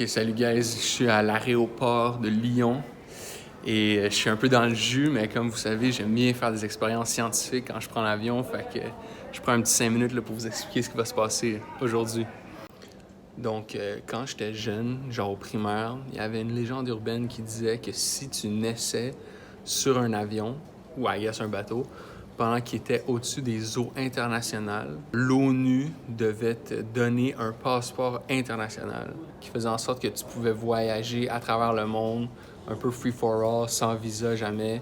Ok, salut guys, je suis à l'aéroport de Lyon et je suis un peu dans le jus, mais comme vous savez, j'aime bien faire des expériences scientifiques quand je prends l'avion, fait que je prends un petit 5 minutes là, pour vous expliquer ce qui va se passer aujourd'hui. Donc, quand j'étais jeune, genre au primaire, il y avait une légende urbaine qui disait que si tu naissais sur un avion, ou I guess un bateau, pendant qu'il était au-dessus des eaux internationales, l'ONU devait te donner un passeport international qui faisait en sorte que tu pouvais voyager à travers le monde, un peu free for all, sans visa jamais,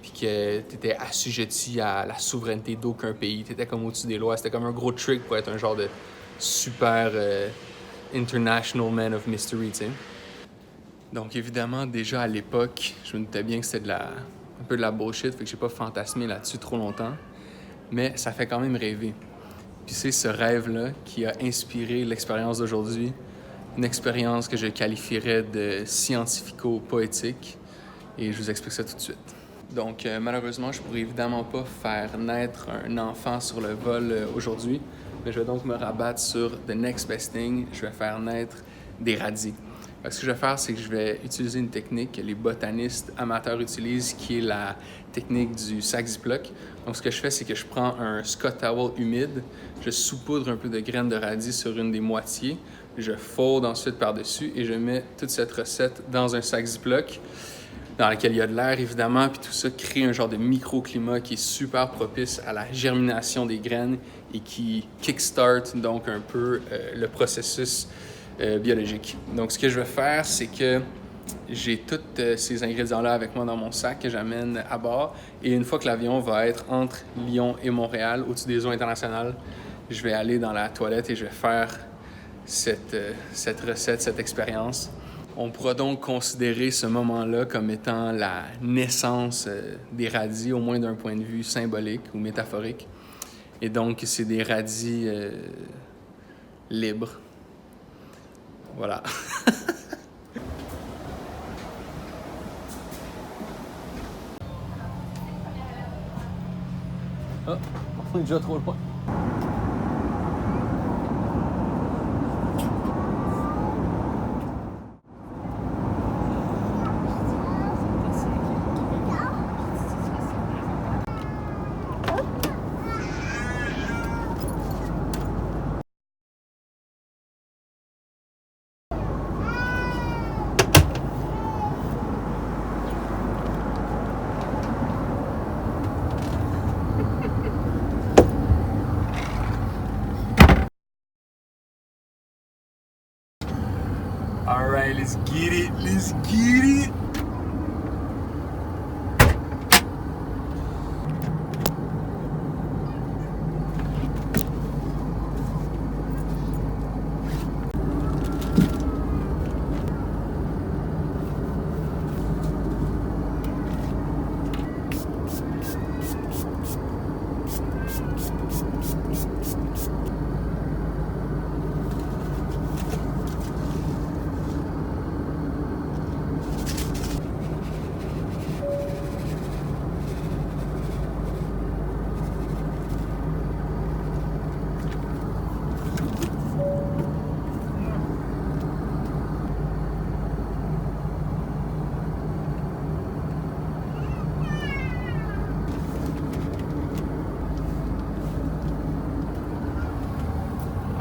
puis que tu étais assujetti à la souveraineté d'aucun pays. Tu étais comme au-dessus des lois. C'était comme un gros trick pour être un genre de super international man of mystery, tu sais. Donc évidemment, déjà à l'époque, je me doutais bien que c'était un peu de la bullshit, fait que j'ai pas fantasmé là-dessus trop longtemps. Mais ça fait quand même rêver. Puis c'est ce rêve-là qui a inspiré l'expérience d'aujourd'hui, une expérience que je qualifierais de scientifico-poétique. Et je vous explique ça tout de suite. Donc malheureusement, je pourrais évidemment pas faire naître un enfant sur le vol aujourd'hui, mais je vais donc me rabattre sur the next best thing. Je vais faire naître des radis. Ce que je vais faire, c'est que je vais utiliser une technique que les botanistes amateurs utilisent, qui est la technique du sac Ziploc. Donc, ce que je fais, c'est que je prends un Scott Towel humide, je saupoudre un peu de graines de radis sur une des moitiés, je fold ensuite par-dessus et je mets toute cette recette dans un sac Ziploc dans lequel il y a de l'air, évidemment, puis tout ça crée un genre de microclimat qui est super propice à la germination des graines et qui kickstart donc un peu le processus biologique. Donc, ce que je vais faire, c'est que j'ai tous ces ingrédients-là avec moi dans mon sac que j'amène à bord. Et une fois que l'avion va être entre Lyon et Montréal, au-dessus des eaux internationales, je vais aller dans la toilette et je vais faire cette recette, cette expérience. On pourra donc considérer ce moment-là comme étant la naissance des radis, au moins d'un point de vue symbolique ou métaphorique. Et donc, c'est des radis libres. Voilà. Oh, on est déjà trop loin. All right, let's get it. Let's get it.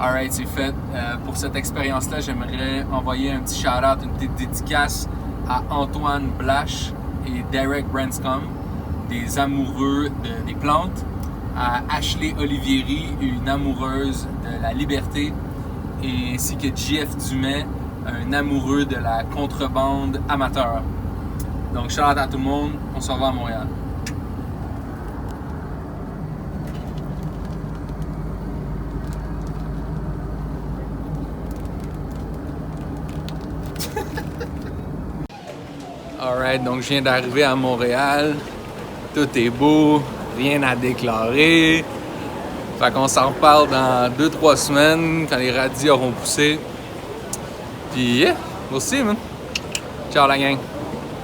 Alright, c'est fait. Pour cette expérience-là, j'aimerais envoyer un petit shout-out, une petite dédicace à Antoine Blache et Derek Branscombe, des amoureux des plantes, à Ashley Olivieri, une amoureuse de la liberté, et ainsi que JF Dumais, un amoureux de la contrebande amateur. Donc, shout-out à tout le monde, on se revoit à Montréal. Alright, donc je viens d'arriver à Montréal. Tout est beau, rien à déclarer. Fait qu'on s'en reparle dans 2-3 semaines quand les radis auront poussé. Puis yeah, we'll see, man. Ciao la gang.